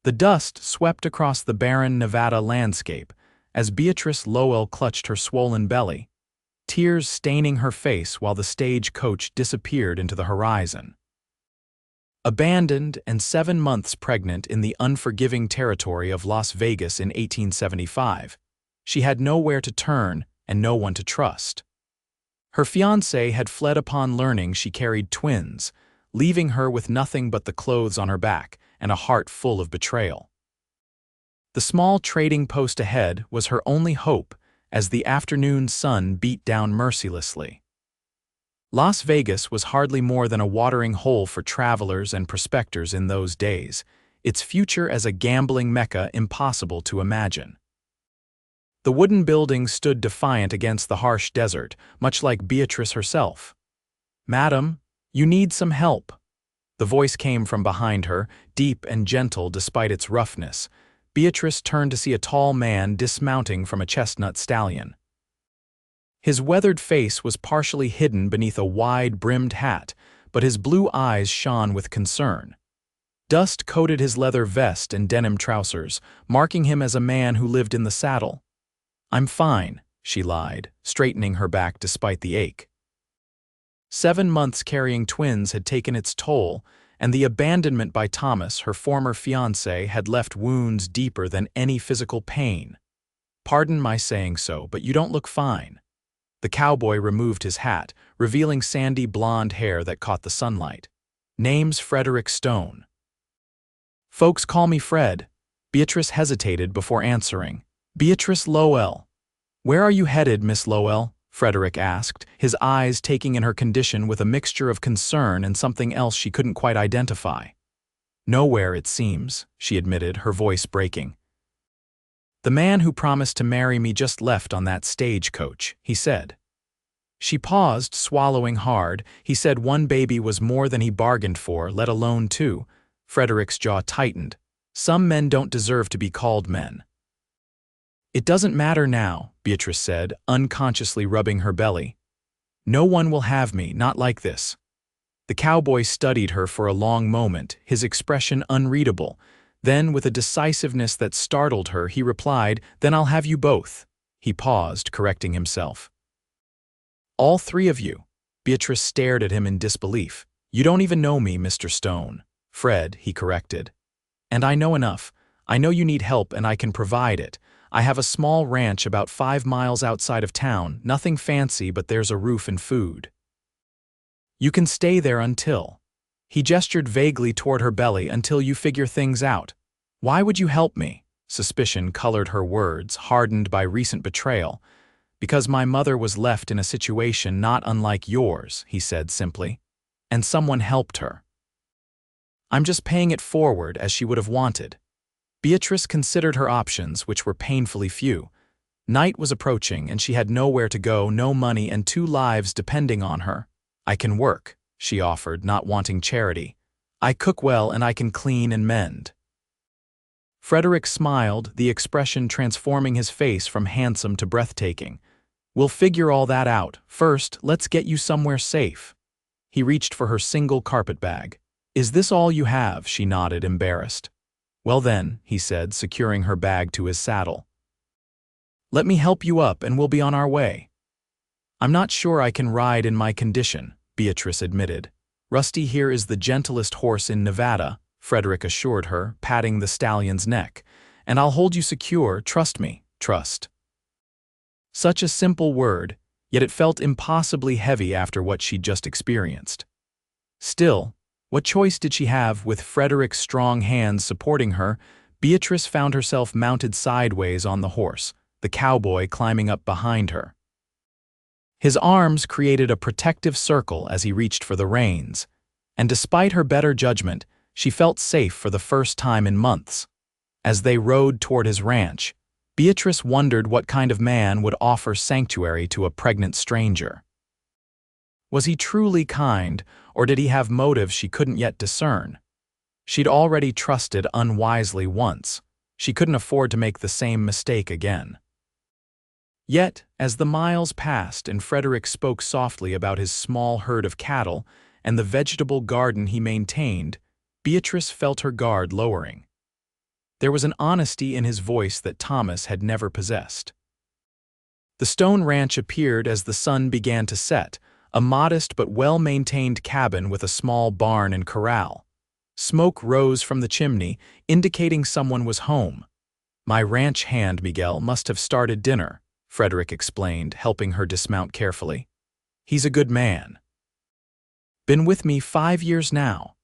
The dust swept across the barren Nevada landscape as Beatrice Lowell clutched her swollen belly, tears staining her face while the stagecoach disappeared into the horizon. Abandoned and 7 months pregnant in the unforgiving territory of Las Vegas in 1875, she had nowhere to turn and no one to trust. Her fiancé had fled upon learning she carried twins, leaving her with nothing but the clothes on her back and a heart full of betrayal. The small trading post ahead was her only hope as the afternoon sun beat down mercilessly. Las Vegas was hardly more than a watering hole for travelers and prospectors in those days, its future as a gambling mecca impossible to imagine. The wooden buildings stood defiant against the harsh desert, much like Beatrice herself. "Madam, you need some help." The voice came from behind her, deep and gentle despite its roughness. Beatrice turned to see a tall man dismounting from a chestnut stallion. His weathered face was partially hidden beneath a wide-brimmed hat, but his blue eyes shone with concern. Dust coated his leather vest and denim trousers, marking him as a man who lived in the saddle. "I'm fine," she lied, straightening her back despite the ache. 7 months carrying twins had taken its toll, and the abandonment by Thomas, her former fiancé, had left wounds deeper than any physical pain. "Pardon my saying so, but you don't look fine." The cowboy removed his hat, revealing sandy blonde hair that caught the sunlight. "Name's Frederick Stone." "Folks call me Fred." Beatrice hesitated before answering. "Beatrice Lowell." "Where are you headed, Miss Lowell?" Frederick asked, his eyes taking in her condition with a mixture of concern and something else she couldn't quite identify. "Nowhere, it seems," she admitted, her voice breaking. "The man who promised to marry me just left on that stagecoach," he said. She paused, swallowing hard. He said one baby was more than he bargained for, let alone 2. Frederick's jaw tightened. "Some men don't deserve to be called men." "It doesn't matter now," Beatrice said, unconsciously rubbing her belly. "No one will have me, not like this." The cowboy studied her for a long moment, his expression unreadable. Then, with a decisiveness that startled her, he replied, "Then I'll have you both." He paused, correcting himself. "All 3 of you." Beatrice stared at him in disbelief. "You don't even know me, Mr. Stone." "Fred," he corrected. "And I know enough. I know you need help and I can provide it. I have a small ranch about 5 miles outside of town, nothing fancy, but there's a roof and food. You can stay there until—" He gestured vaguely toward her belly, "until you figure things out." "Why would you help me?" Suspicion colored her words, hardened by recent betrayal. "Because my mother was left in a situation not unlike yours," he said simply, "and someone helped her. I'm just paying it forward as she would have wanted." Beatrice considered her options, which were painfully few. Night was approaching, and she had nowhere to go, no money, and 2 lives depending on her. "I can work," she offered, not wanting charity. "I cook well and I can clean and mend." Frederick smiled, the expression transforming his face from handsome to breathtaking. "We'll figure all that out. First, let's get you somewhere safe." He reached for her single carpet bag. "Is this all you have?" She nodded, embarrassed. "Well then," he said, securing her bag to his saddle. "Let me help you up and we'll be on our way." "I'm not sure I can ride in my condition," Beatrice admitted. "Rusty here is the gentlest horse in Nevada," Frederick assured her, patting the stallion's neck. "And I'll hold you secure, trust me, trust." Such a simple word, yet it felt impossibly heavy after what she'd just experienced. Still, what choice did she have? With Frederick's strong hands supporting her, Beatrice found herself mounted sideways on the horse, the cowboy climbing up behind her. His arms created a protective circle as he reached for the reins, and despite her better judgment, she felt safe for the first time in months. As they rode toward his ranch, Beatrice wondered what kind of man would offer sanctuary to a pregnant stranger. Was he truly kind, or did he have motives she couldn't yet discern? She'd already trusted unwisely once. She couldn't afford to make the same mistake again. Yet, as the miles passed and Frederick spoke softly about his small herd of cattle and the vegetable garden he maintained, Beatrice felt her guard lowering. There was an honesty in his voice that Thomas had never possessed. The Stone Ranch appeared as the sun began to set, a modest but well-maintained cabin with a small barn and corral. Smoke rose from the chimney, indicating someone was home. "My ranch hand, Miguel, must have started dinner," Frederick explained, helping her dismount carefully. "He's a good man. Been with me 5 years now."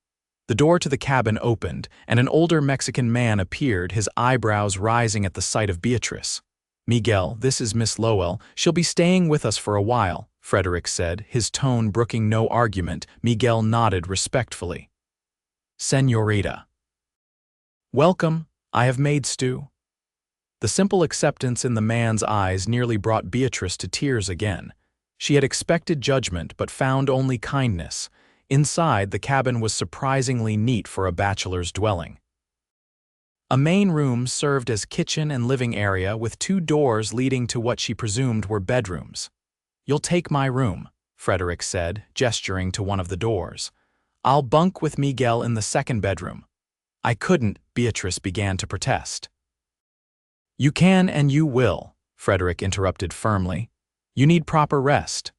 The door to the cabin opened, and an older Mexican man appeared, his eyebrows rising at the sight of Beatrice. "Miguel, this is Miss Lowell. She'll be staying with us for a while," Frederick said, his tone brooking no argument. Miguel nodded respectfully. "Señorita." "Welcome. I have made stew." The simple acceptance in the man's eyes nearly brought Beatrice to tears again. She had expected judgment but found only kindness. Inside, the cabin was surprisingly neat for a bachelor's dwelling. A main room served as kitchen and living area with 2 doors leading to what she presumed were bedrooms. "You'll take my room," Frederick said, gesturing to one of the doors. "I'll bunk with Miguel in the 2nd bedroom." "I couldn't," Beatrice began to protest. "You can and you will," Frederick interrupted firmly. "You need proper rest."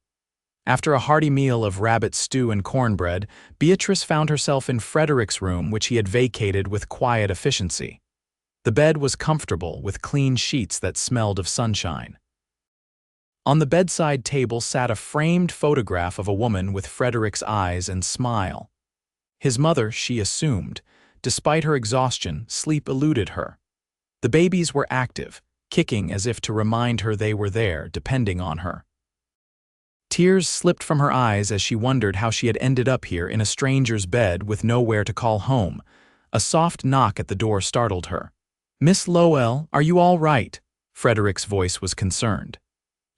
After a hearty meal of rabbit stew and cornbread, Beatrice found herself in Frederick's room, which he had vacated with quiet efficiency. The bed was comfortable, with clean sheets that smelled of sunshine. On the bedside table sat a framed photograph of a woman with Frederick's eyes and smile. His mother, she assumed. Despite her exhaustion, sleep eluded her. The babies were active, kicking as if to remind her they were there, depending on her. Tears slipped from her eyes as she wondered how she had ended up here in a stranger's bed with nowhere to call home. A soft knock at the door startled her. "Miss Lowell, are you all right?" Frederick's voice was concerned.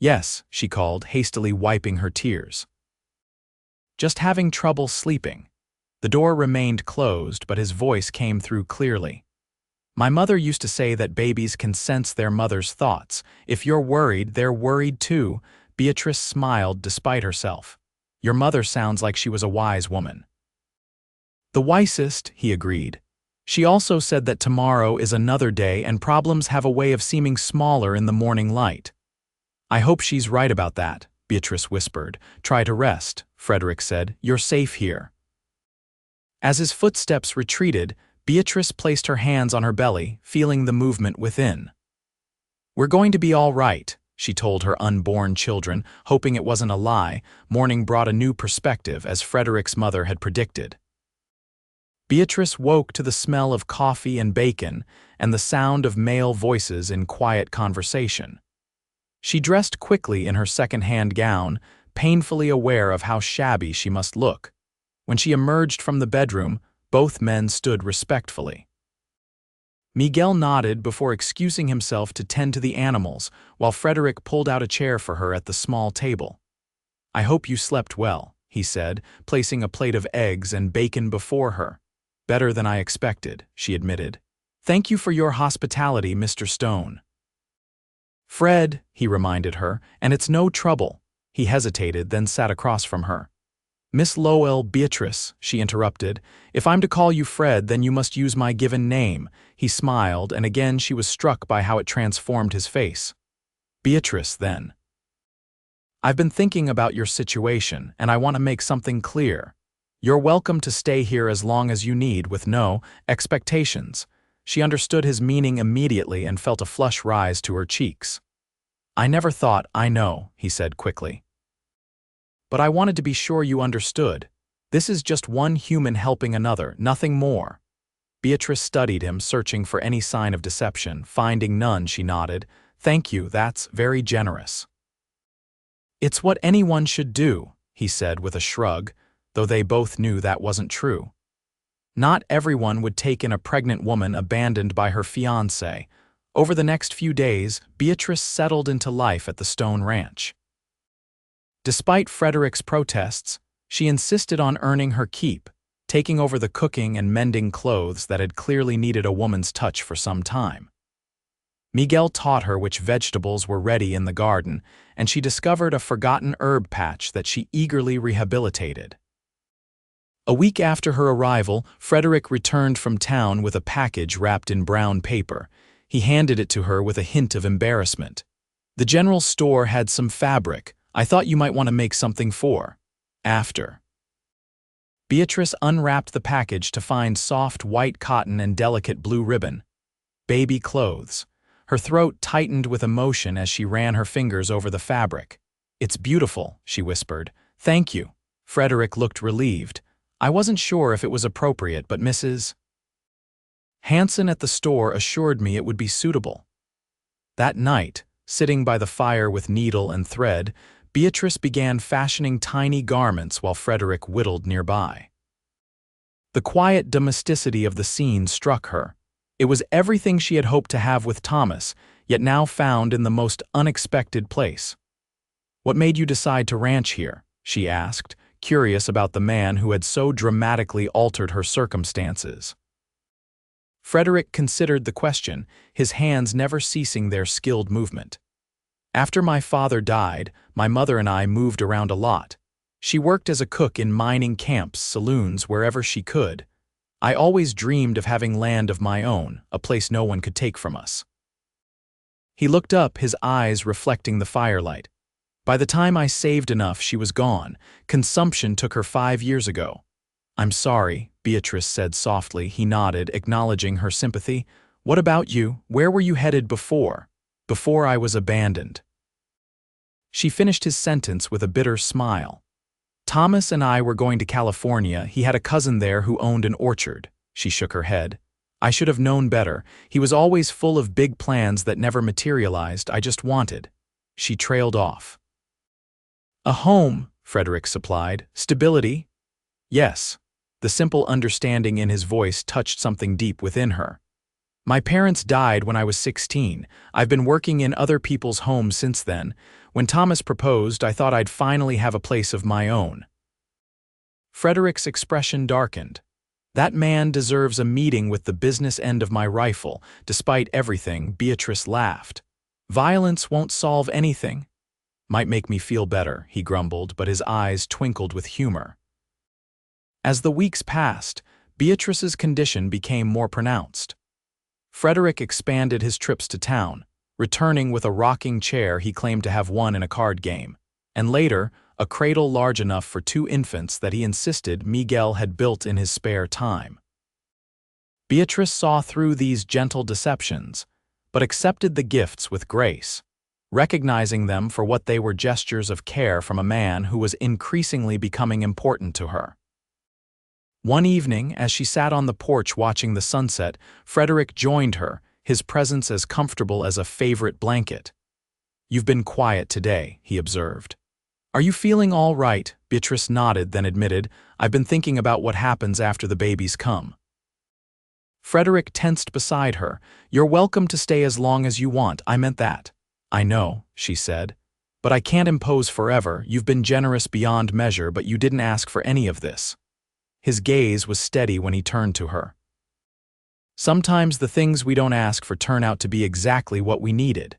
"Yes," she called, hastily wiping her tears. "Just having trouble sleeping." The door remained closed, but his voice came through clearly. "My mother used to say that babies can sense their mother's thoughts. If you're worried, they're worried too." Beatrice smiled despite herself. "Your mother sounds like she was a wise woman." "The wisest," he agreed. "She also said that tomorrow is another day and problems have a way of seeming smaller in the morning light." "I hope she's right about that," Beatrice whispered. "Try to rest," Frederick said. "You're safe here." As his footsteps retreated, Beatrice placed her hands on her belly, feeling the movement within. "We're going to be all right," she told her unborn children, hoping it wasn't a lie. Morning brought a new perspective, as Frederick's mother had predicted. Beatrice woke to the smell of coffee and bacon and the sound of male voices in quiet conversation. She dressed quickly in her second-hand gown, painfully aware of how shabby she must look. When she emerged from the bedroom, both men stood respectfully. Miguel nodded before excusing himself to tend to the animals, while Frederick pulled out a chair for her at the small table. "I hope you slept well," he said, placing a plate of eggs and bacon before her. "Better than I expected," she admitted. "Thank you for your hospitality, Mr. Stone." "Fred," he reminded her, "and it's no trouble." He hesitated, then sat across from her. "Miss Lowell, Beatrice," she interrupted. "If I'm to call you Fred, then you must use my given name." He smiled, and again she was struck by how it transformed his face. "Beatrice, then." "I've been thinking about your situation, and I want to make something clear. You're welcome to stay here as long as you need, with no expectations." She understood his meaning immediately and felt a flush rise to her cheeks. "I never thought, I know," he said quickly. "But I wanted to be sure you understood. This is just one human helping another, nothing more." Beatrice studied him, searching for any sign of deception. Finding none, she nodded. "Thank you, that's very generous." "It's what anyone should do," he said with a shrug, though they both knew that wasn't true. Not everyone would take in a pregnant woman abandoned by her fiancé. Over the next few days, Beatrice settled into life at the Stone Ranch. Despite Frederick's protests, she insisted on earning her keep, taking over the cooking and mending clothes that had clearly needed a woman's touch for some time. Miguel taught her which vegetables were ready in the garden, and she discovered a forgotten herb patch that she eagerly rehabilitated. A week after her arrival, Frederick returned from town with a package wrapped in brown paper. He handed it to her with a hint of embarrassment. "The general store had some fabric. I thought you might want to make something for after." Beatrice unwrapped the package to find soft white cotton and delicate blue ribbon. Baby clothes. Her throat tightened with emotion as she ran her fingers over the fabric. "It's beautiful," she whispered. "Thank you." Frederick looked relieved. "I wasn't sure if it was appropriate, but Mrs. Hanson at the store assured me it would be suitable." That night, sitting by the fire with needle and thread, Beatrice began fashioning tiny garments while Frederick whittled nearby. The quiet domesticity of the scene struck her. It was everything she had hoped to have with Thomas, yet now found in the most unexpected place. "What made you decide to ranch here?" she asked, curious about the man who had so dramatically altered her circumstances. Frederick considered the question, his hands never ceasing their skilled movement. "After my father died, my mother and I moved around a lot. She worked as a cook in mining camps, saloons, wherever she could. I always dreamed of having land of my own, a place no one could take from us." He looked up, his eyes reflecting the firelight. "By the time I saved enough, she was gone. Consumption took her 5 years ago." "I'm sorry," Beatrice said softly. He nodded, acknowledging her sympathy. "What about you? Where were you headed before?" "Before I was abandoned." She finished his sentence with a bitter smile. "Thomas and I were going to California. He had a cousin there who owned an orchard." She shook her head. "I should have known better. He was always full of big plans that never materialized. I just wanted." She trailed off. "A home," Frederick supplied. "Stability?" "Yes." The simple understanding in his voice touched something deep within her. "My parents died when I was 16. I've been working in other people's homes since then. When Thomas proposed, I thought I'd finally have a place of my own." Frederick's expression darkened. "That man deserves a meeting with the business end of my rifle." Despite everything, Beatrice laughed. "Violence won't solve anything." "Might make me feel better," he grumbled, but his eyes twinkled with humor. As the weeks passed, Beatrice's condition became more pronounced. Frederick expanded his trips to town, returning with a rocking chair he claimed to have won in a card game, and later, a cradle large enough for 2 infants that he insisted Miguel had built in his spare time. Beatrice saw through these gentle deceptions, but accepted the gifts with grace, recognizing them for what they were: gestures of care from a man who was increasingly becoming important to her. One evening, as she sat on the porch watching the sunset, Frederick joined her, his presence as comfortable as a favorite blanket. "You've been quiet today," he observed. "Are you feeling all right?" Beatrice nodded, then admitted, "I've been thinking about what happens after the babies come." Frederick tensed beside her. "You're welcome to stay as long as you want. I meant that." "I know," she said. "But I can't impose forever. You've been generous beyond measure, but you didn't ask for any of this." His gaze was steady when he turned to her. "Sometimes the things we don't ask for turn out to be exactly what we needed."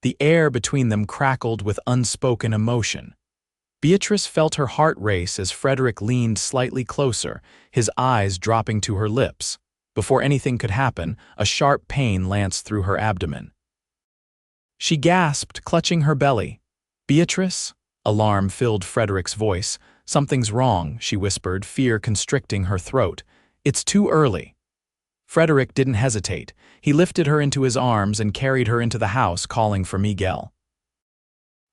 The air between them crackled with unspoken emotion. Beatrice felt her heart race as Frederick leaned slightly closer, his eyes dropping to her lips. Before anything could happen, a sharp pain lanced through her abdomen. She gasped, clutching her belly. "Beatrice?" Alarm filled Frederick's voice. "Something's wrong," she whispered, fear constricting her throat. "It's too early." Frederick didn't hesitate. He lifted her into his arms and carried her into the house, calling for Miguel.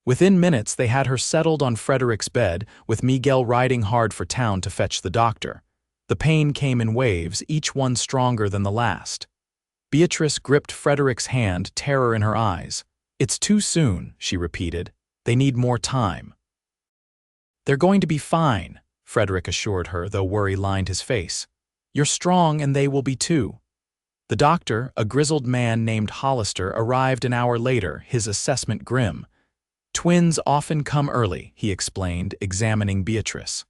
Within minutes, they had her settled on Frederick's bed, with Miguel riding hard for town to fetch the doctor. The pain came in waves, each one stronger than the last. Beatrice gripped Frederick's hand, terror in her eyes. "It's too soon," she repeated. "They need more time." "They're going to be fine," Frederick assured her, though worry lined his face. "You're strong and they will be too." The doctor, a grizzled man named Hollister, arrived an hour later, his assessment grim. "Twins often come early," he explained, examining Beatrice.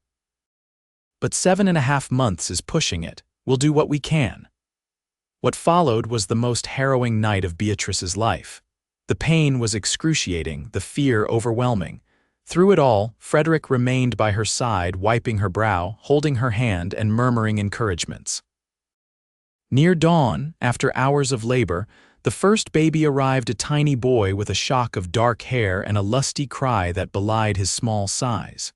"But 7.5 months is pushing it. We'll do what we can." What followed was the most harrowing night of Beatrice's life. The pain was excruciating, the fear overwhelming. Through it all, Frederick remained by her side, wiping her brow, holding her hand, and murmuring encouragements. Near dawn, after hours of labor, the first baby arrived, a tiny boy with a shock of dark hair and a lusty cry that belied his small size.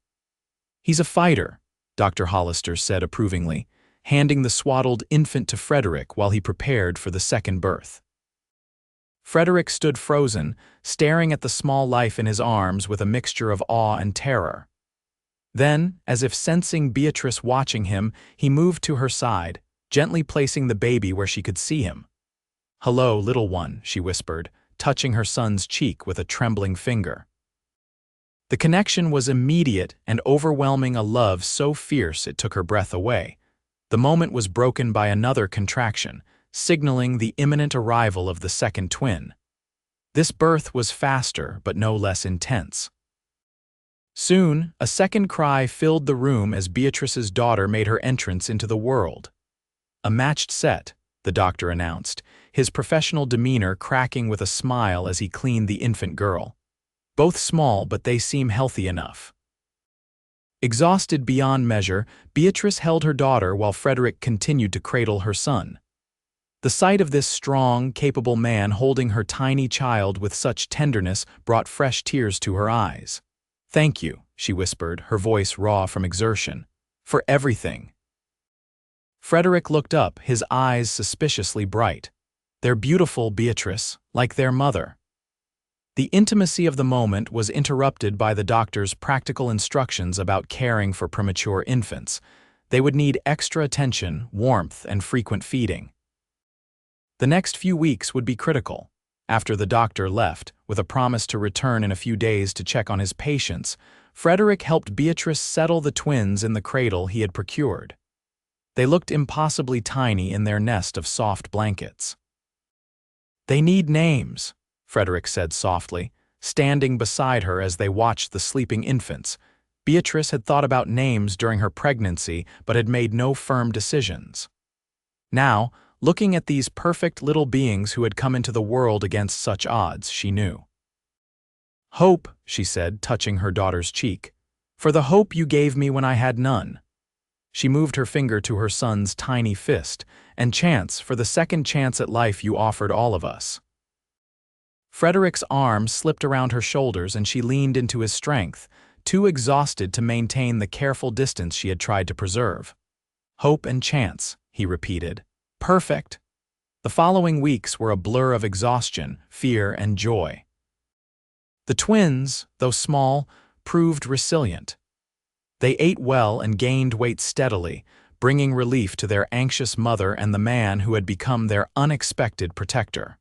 "He's a fighter," Dr. Hollister said approvingly, handing the swaddled infant to Frederick while he prepared for the second birth. Frederick stood frozen, staring at the small life in his arms with a mixture of awe and terror. Then, as if sensing Beatrice watching him, he moved to her side, gently placing the baby where she could see him. "Hello, little one," she whispered, touching her son's cheek with a trembling finger. The connection was immediate and overwhelming, a love so fierce it took her breath away. The moment was broken by another contraction, signaling the imminent arrival of the second twin. This birth was faster but no less intense. Soon, a second cry filled the room as Beatrice's daughter made her entrance into the world. "A matched set," the doctor announced, his professional demeanor cracking with a smile as he cleaned the infant girl. "Both small, but they seem healthy enough." Exhausted beyond measure, Beatrice held her daughter while Frederick continued to cradle her son. The sight of this strong, capable man holding her tiny child with such tenderness brought fresh tears to her eyes. "Thank you," she whispered, her voice raw from exertion, "for everything." Frederick looked up, his eyes suspiciously bright. "They're beautiful, Beatrice, like their mother." The intimacy of the moment was interrupted by the doctor's practical instructions about caring for premature infants. They would need extra attention, warmth, and frequent feeding. The next few weeks would be critical. After the doctor left, with a promise to return in a few days to check on his patients, Frederick helped Beatrice settle the twins in the cradle he had procured. They looked impossibly tiny in their nest of soft blankets. "They need names," Frederick said softly, standing beside her as they watched the sleeping infants. Beatrice had thought about names during her pregnancy but had made no firm decisions. Now, looking at these perfect little beings who had come into the world against such odds, she knew. "Hope," she said, touching her daughter's cheek, "for the hope you gave me when I had none." She moved her finger to her son's tiny fist, "and Chance, for the second chance at life you offered all of us." Frederick's arm slipped around her shoulders and she leaned into his strength, too exhausted to maintain the careful distance she had tried to preserve. "Hope and chance," he repeated. "Perfect." The following weeks were a blur of exhaustion, fear, and joy. The twins, though small, proved resilient. They ate well and gained weight steadily, bringing relief to their anxious mother and the man who had become their unexpected protector.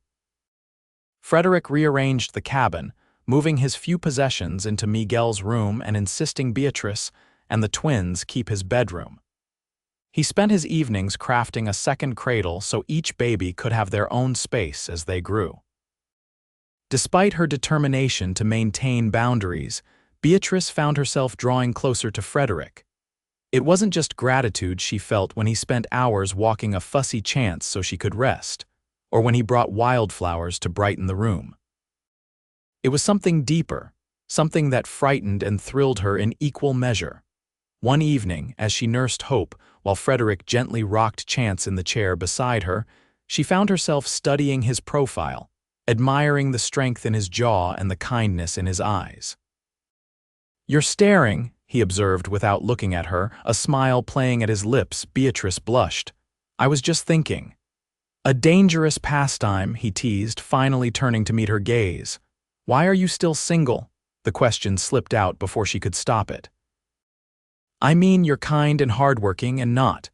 Frederick rearranged the cabin, moving his few possessions into Miguel's room and insisting Beatrice and the twins keep his bedroom. He spent his evenings crafting a second cradle so each baby could have their own space as they grew. Despite her determination to maintain boundaries, Beatrice found herself drawing closer to Frederick. It wasn't just gratitude she felt when he spent hours walking a fussy Chance so she could rest, or when he brought wildflowers to brighten the room. It was something deeper, something that frightened and thrilled her in equal measure. One evening, as she nursed Hope, while Frederick gently rocked Chance in the chair beside her, she found herself studying his profile, admiring the strength in his jaw and the kindness in his eyes. "You're staring," he observed without looking at her, a smile playing at his lips. Beatrice blushed. "I was just thinking." "A dangerous pastime," he teased, finally turning to meet her gaze. "Why are you still single?" The question slipped out before she could stop it. "I mean you're kind and hardworking and not."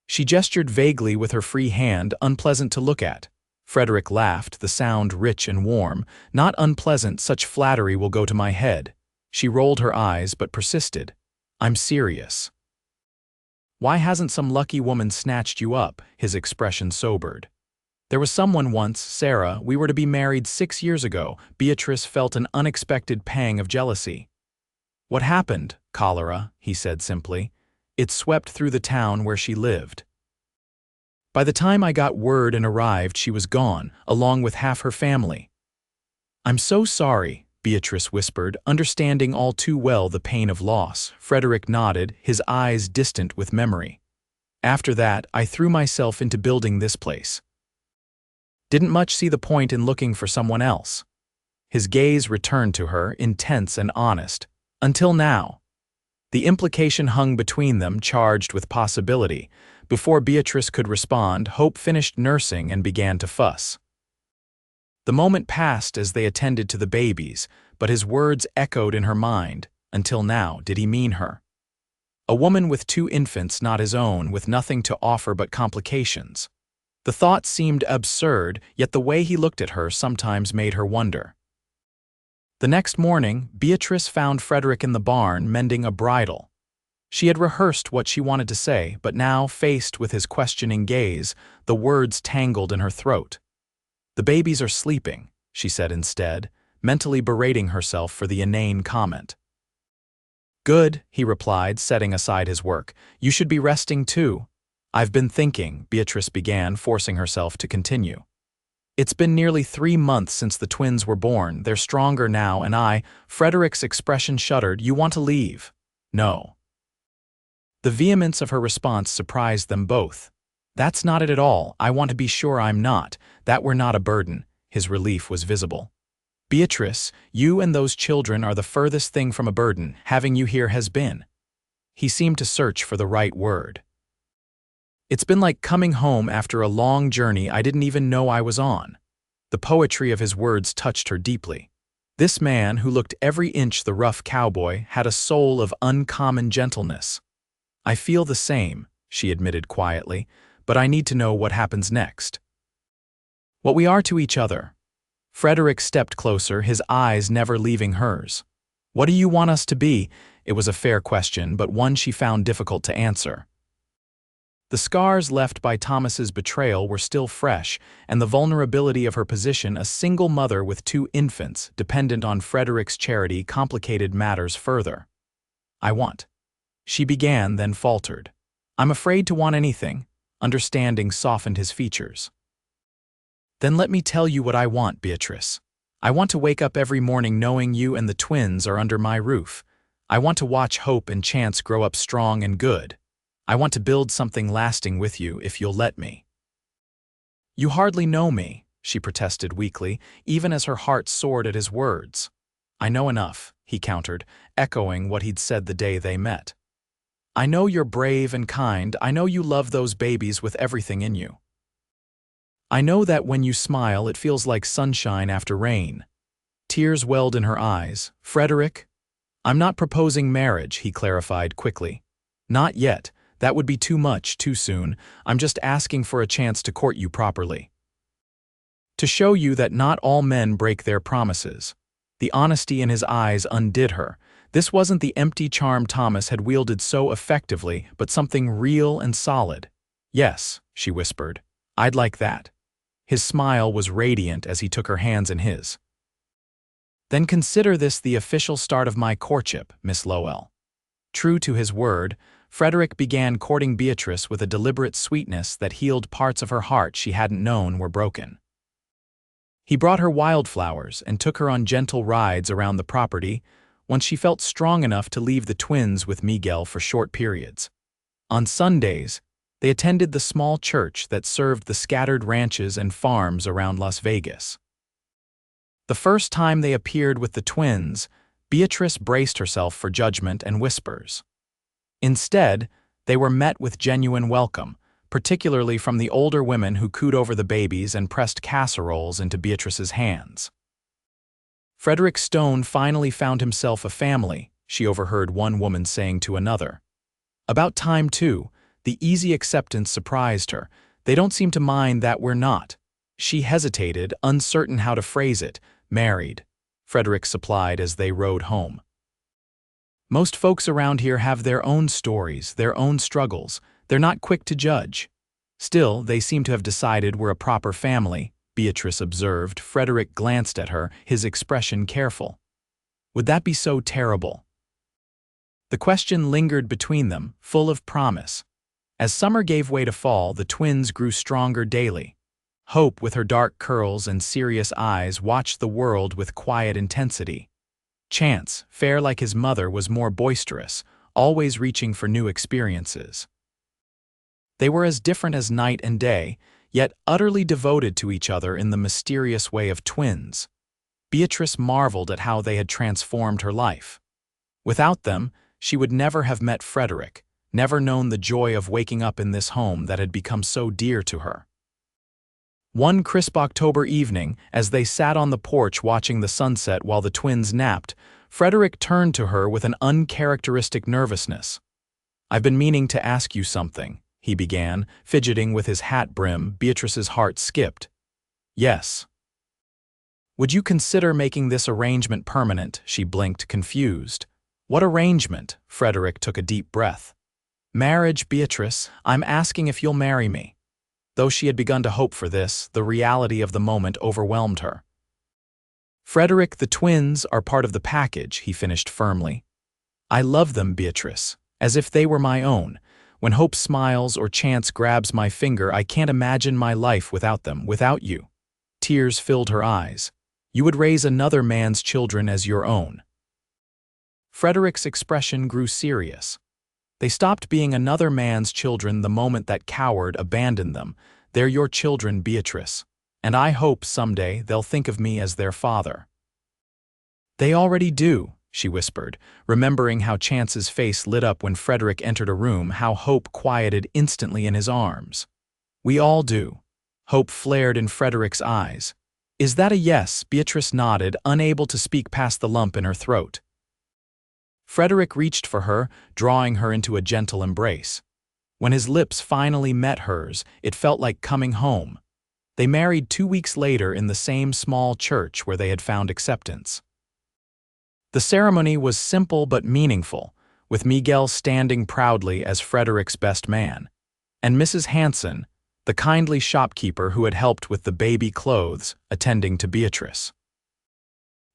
She gestured vaguely with her free hand, unpleasant to look at. Frederick laughed, the sound rich and warm. "Not unpleasant, such flattery will go to my head." She rolled her eyes but persisted. "I'm serious." "Why hasn't some lucky woman snatched you up?" His expression sobered. "There was someone once, Sarah. We were to be married 6 years ago." Beatrice felt an unexpected pang of jealousy. "What happened?" "Cholera," he said simply. "It swept through the town where she lived. By the time I got word and arrived, she was gone, along with half her family." "I'm so sorry." Beatrice whispered, understanding all too well the pain of loss. Frederick nodded, his eyes distant with memory. After that, I threw myself into building this place. Didn't much see the point in looking for someone else. His gaze returned to her, intense and honest. Until now. The implication hung between them, charged with possibility. Before Beatrice could respond, Hope finished nursing and began to fuss. The moment passed as they attended to the babies, but his words echoed in her mind. Until now, did he mean her? A woman with 2 infants not his own, with nothing to offer but complications. The thought seemed absurd, yet the way he looked at her sometimes made her wonder. The next morning, Beatrice found Frederick in the barn mending a bridle. She had rehearsed what she wanted to say, but now, faced with his questioning gaze, the words tangled in her throat. "The babies are sleeping," she said instead, mentally berating herself for the inane comment. "Good," he replied, setting aside his work. "You should be resting too." "I've been thinking," Beatrice began, forcing herself to continue. "It's been nearly 3 months since the twins were born. They're stronger now, and Frederick's expression shuddered. "You want to leave?" "No." The vehemence of her response surprised them both. "That's not it at all. I want to be sure I'm not, that we're not a burden." His relief was visible. "Beatrice, you and those children are the furthest thing from a burden. Having you here has been." He seemed to search for the right word. "It's been like coming home after a long journey I didn't even know I was on." The poetry of his words touched her deeply. This man, who looked every inch the rough cowboy, had a soul of uncommon gentleness. "I feel the same," she admitted quietly, "but I need to know what happens next." "What we are to each other." Frederick stepped closer, his eyes never leaving hers. "What do you want us to be?" It was a fair question, but one she found difficult to answer. The scars left by Thomas's betrayal were still fresh, and the vulnerability of her position, a single mother with 2 infants, dependent on Frederick's charity, complicated matters further. "I want." She began, then faltered. "I'm afraid to want anything." Understanding softened his features. "Then let me tell you what I want, Beatrice. I want to wake up every morning knowing you and the twins are under my roof. I want to watch Hope and Chance grow up strong and good. I want to build something lasting with you if you'll let me." "You hardly know me," she protested weakly, even as her heart soared at his words. "I know enough," he countered, echoing what he'd said the day they met. "I know you're brave and kind. I know you love those babies with everything in you. I know that when you smile, it feels like sunshine after rain." Tears welled in her eyes. "Frederick?" "I'm not proposing marriage," he clarified quickly. "Not yet. That would be too much, too soon. I'm just asking for a chance to court you properly. To show you that not all men break their promises." The honesty in his eyes undid her. This wasn't the empty charm Thomas had wielded so effectively, but something real and solid. "Yes," she whispered. "I'd like that." His smile was radiant as he took her hands in his. "Then consider this the official start of my courtship, Miss Lowell." True to his word, Frederick began courting Beatrice with a deliberate sweetness that healed parts of her heart she hadn't known were broken. He brought her wildflowers and took her on gentle rides around the property, once she felt strong enough to leave the twins with Miguel for short periods. On Sundays, they attended the small church that served the scattered ranches and farms around Las Vegas. The first time they appeared with the twins, Beatrice braced herself for judgment and whispers. Instead, they were met with genuine welcome, particularly from the older women who cooed over the babies and pressed casseroles into Beatrice's hands. Frederick Stone finally found himself a family, she overheard one woman saying to another. About time, too. The easy acceptance surprised her. They don't seem to mind that we're not. She hesitated, uncertain how to phrase it. Married, Frederick supplied as they rode home. Most folks around here have their own stories, their own struggles. They're not quick to judge. Still, they seem to have decided we're a proper family, Beatrice observed. Frederick glanced at her, his expression careful. Would that be so terrible? The question lingered between them, full of promise. As summer gave way to fall, the twins grew stronger daily. Hope, with her dark curls and serious eyes, watched the world with quiet intensity. Chance, fair like his mother, was more boisterous, always reaching for new experiences. They were as different as night and day, yet utterly devoted to each other in the mysterious way of twins. Beatrice marveled at how they had transformed her life. Without them, she would never have met Frederick, never known the joy of waking up in this home that had become so dear to her. One crisp October evening, as they sat on the porch watching the sunset while the twins napped, Frederick turned to her with an uncharacteristic nervousness. "I've been meaning to ask you something," he began, fidgeting with his hat brim. Beatrice's heart skipped. "Yes." "Would you consider making this arrangement permanent?" She blinked, confused. "What arrangement?" Frederick took a deep breath. "Marriage, Beatrice. I'm asking if you'll marry me." Though she had begun to hope for this, the reality of the moment overwhelmed her. "Frederick, the twins are part of the package," he finished firmly. "I love them, Beatrice, as if they were my own. When hope smiles or chance grabs my finger, I can't imagine my life without them, without you." Tears filled her eyes. "You would raise another man's children as your own." Frederick's expression grew serious. "They stopped being another man's children the moment that coward abandoned them. They're your children, Beatrice, and I hope someday they'll think of me as their father." "They already do," she whispered, remembering how Chance's face lit up when Frederick entered a room, how hope quieted instantly in his arms. "We all do." Hope flared in Frederick's eyes. "Is that a yes?" Beatrice nodded, unable to speak past the lump in her throat. Frederick reached for her, drawing her into a gentle embrace. When his lips finally met hers, it felt like coming home. They married 2 weeks later in the same small church where they had found acceptance. The ceremony was simple but meaningful, with Miguel standing proudly as Frederick's best man, and Mrs. Hanson, the kindly shopkeeper who had helped with the baby clothes, attending to Beatrice.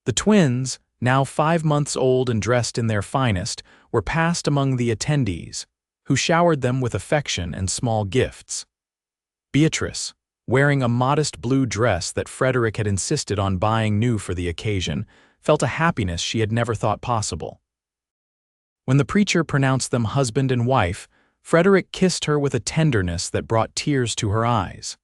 The twins, now 5 months old and dressed in their finest, were passed among the attendees, who showered them with affection and small gifts. Beatrice, wearing a modest blue dress that Frederick had insisted on buying new for the occasion, felt a happiness she had never thought possible. When the preacher pronounced them husband and wife, Frederick kissed her with a tenderness that brought tears to her eyes.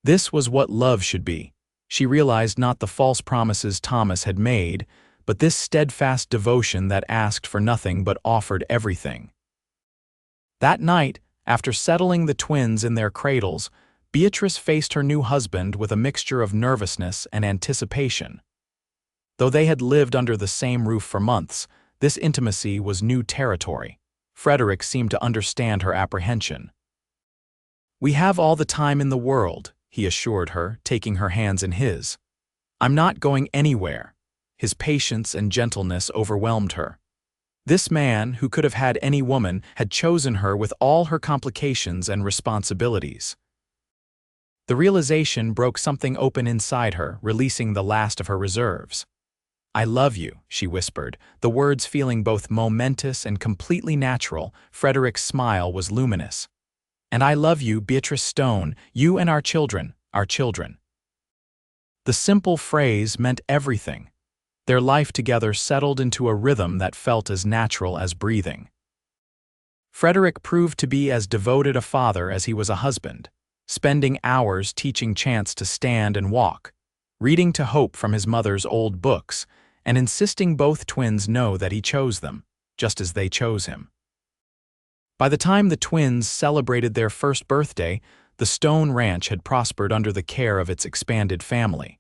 This was what love should be. She realized not the false promises Thomas had made, but this steadfast devotion that asked for nothing but offered everything. That night, after settling the twins in their cradles, Beatrice faced her new husband with a mixture of nervousness and anticipation. Though they had lived under the same roof for months, this intimacy was new territory. Frederick seemed to understand her apprehension. "We have all the time in the world," he assured her, taking her hands in his. "I'm not going anywhere." His patience and gentleness overwhelmed her. This man, who could have had any woman, had chosen her with all her complications and responsibilities. The realization broke something open inside her, releasing the last of her reserves. "I love you," she whispered, the words feeling both momentous and completely natural. Frederick's smile was luminous. "And I love you, Beatrice Stone, you and our children, our children." The simple phrase meant everything. Their life together settled into a rhythm that felt as natural as breathing. Frederick proved to be as devoted a father as he was a husband, spending hours teaching Chance to stand and walk, reading to Hope from his mother's old books, and insisting both twins know that he chose them, just as they chose him. By the time the twins celebrated their first birthday, the Stone Ranch had prospered under the care of its expanded family.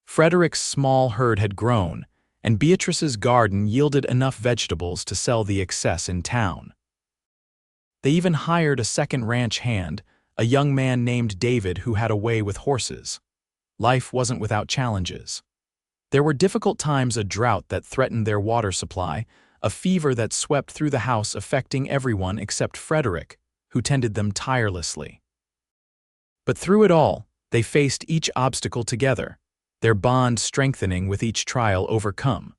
Frederick's small herd had grown, and Beatrice's garden yielded enough vegetables to sell the excess in town. They even hired a second ranch hand, a young man named David who had a way with horses. Life wasn't without challenges. There were difficult times: a drought that threatened their water supply, a fever that swept through the house affecting everyone except Frederick, who tended them tirelessly. But through it all, they faced each obstacle together, their bond strengthening with each trial overcome.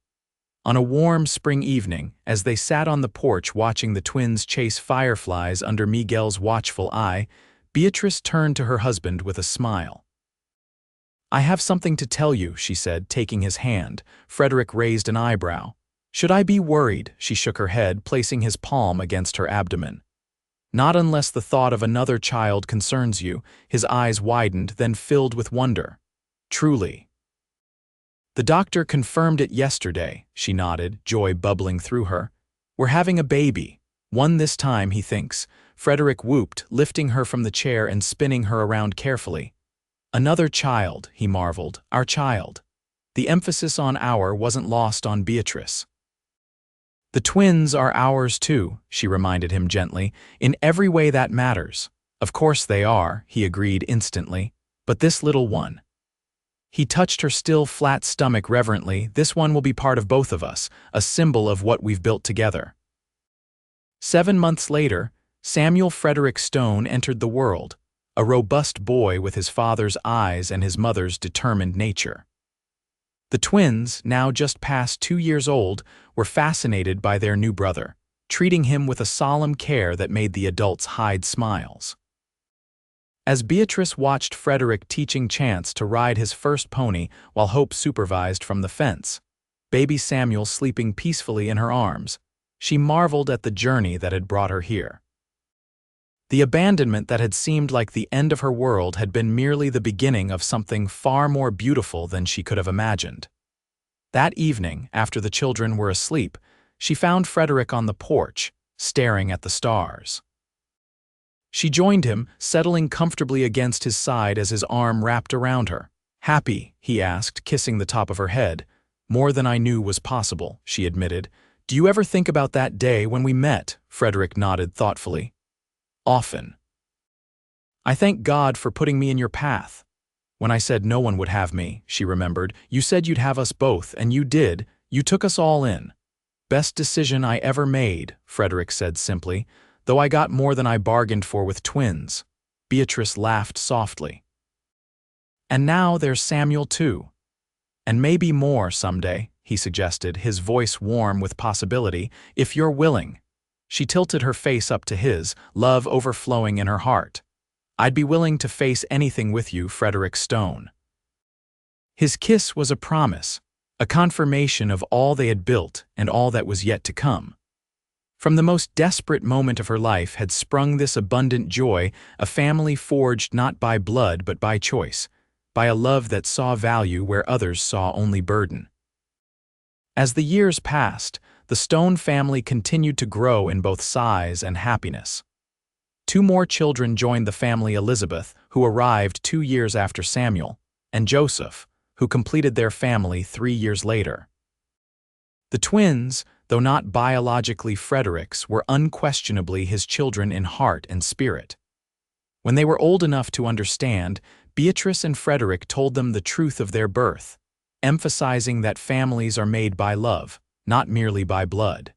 On a warm spring evening, as they sat on the porch watching the twins chase fireflies under Miguel's watchful eye, Beatrice turned to her husband with a smile. "I have something to tell you," she said, taking his hand. Frederick raised an eyebrow. "Should I be worried?" She shook her head, placing his palm against her abdomen. "Not unless the thought of another child concerns you." His eyes widened, then filled with wonder. "Truly." "The doctor confirmed it yesterday," she nodded, joy bubbling through her. "We're having a baby. One this time, he thinks." Frederick whooped, lifting her from the chair and spinning her around carefully. "Another child," he marveled. "Our child." The emphasis on "our" wasn't lost on Beatrice. "The twins are ours too," she reminded him gently, "in every way that matters." "Of course they are," he agreed instantly. "But this little one." He touched her still flat stomach reverently. "This one will be part of both of us, a symbol of what we've built together." 7 months later, Samuel Frederick Stone entered the world, a robust boy with his father's eyes and his mother's determined nature. The twins, now just past 2 years old, were fascinated by their new brother, treating him with a solemn care that made the adults hide smiles. As Beatrice watched Frederick teaching Chance to ride his first pony while Hope supervised from the fence, baby Samuel sleeping peacefully in her arms, she marveled at the journey that had brought her here. The abandonment that had seemed like the end of her world had been merely the beginning of something far more beautiful than she could have imagined. That evening, after the children were asleep, she found Frederick on the porch, staring at the stars. She joined him, settling comfortably against his side as his arm wrapped around her. "Happy?" he asked, kissing the top of her head. "More than I knew was possible," she admitted. "Do you ever think about that day when we met?" Frederick nodded thoughtfully. "Often. I thank God for putting me in your path. When I said no one would have me," she remembered, "you said you'd have us both, and you did. You took us all in." "Best decision I ever made," Frederick said simply, "though I got more than I bargained for with twins." Beatrice laughed softly. "And now there's Samuel too. And maybe more someday," he suggested, his voice warm with possibility, "if you're willing." She tilted her face up to his, love overflowing in her heart. "I'd be willing to face anything with you, Frederick Stone." His kiss was a promise, a confirmation of all they had built and all that was yet to come. From the most desperate moment of her life had sprung this abundant joy, a family forged not by blood but by choice, by a love that saw value where others saw only burden. As the years passed, the Stone family continued to grow in both size and happiness. 2 more children joined the family: Elizabeth, who arrived 2 years after Samuel, and Joseph, who completed their family 3 years later. The twins, though not biologically Frederick's, were unquestionably his children in heart and spirit. When they were old enough to understand, Beatrice and Frederick told them the truth of their birth, emphasizing that families are made by love, not merely by blood.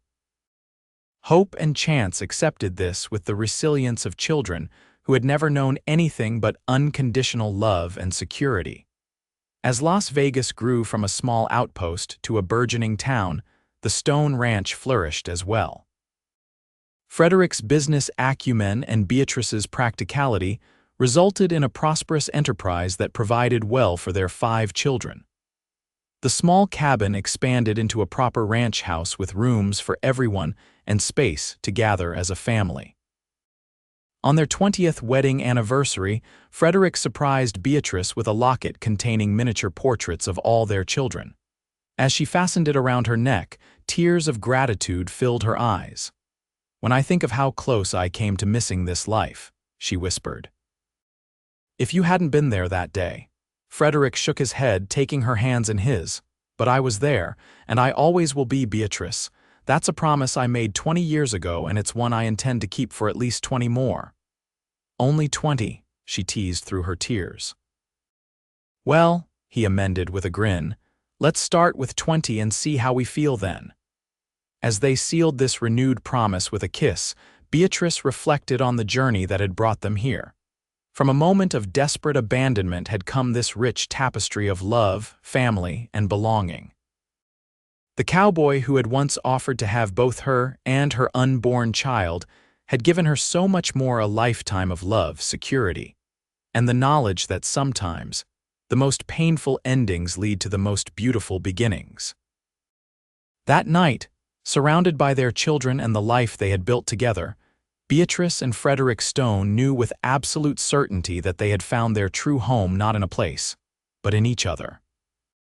Hope and Chance accepted this with the resilience of children who had never known anything but unconditional love and security. As Las Vegas grew from a small outpost to a burgeoning town, the Stone Ranch flourished as well. Frederick's business acumen and Beatrice's practicality resulted in a prosperous enterprise that provided well for their 5 children. The small cabin expanded into a proper ranch house with rooms for everyone and space to gather as a family. On their 20th wedding anniversary, Frederick surprised Beatrice with a locket containing miniature portraits of all their children. As she fastened it around her neck, tears of gratitude filled her eyes. "When I think of how close I came to missing this life," she whispered. "If you hadn't been there that day." Frederick shook his head, taking her hands in his. "But I was there, and I always will be, Beatrice. That's a promise I made 20 years ago, and it's one I intend to keep for at least 20 more. "Only 20, she teased through her tears. "Well," he amended with a grin, "let's start with 20 and see how we feel then." As they sealed this renewed promise with a kiss, Beatrice reflected on the journey that had brought them here. From a moment of desperate abandonment had come this rich tapestry of love, family, and belonging. The cowboy who had once offered to have both her and her unborn child had given her so much more: a lifetime of love, security, and the knowledge that sometimes, The most painful endings lead to the most beautiful beginnings. That night, surrounded by their children and the life they had built together, Beatrice and Frederick Stone knew with absolute certainty that they had found their true home not in a place, but in each other.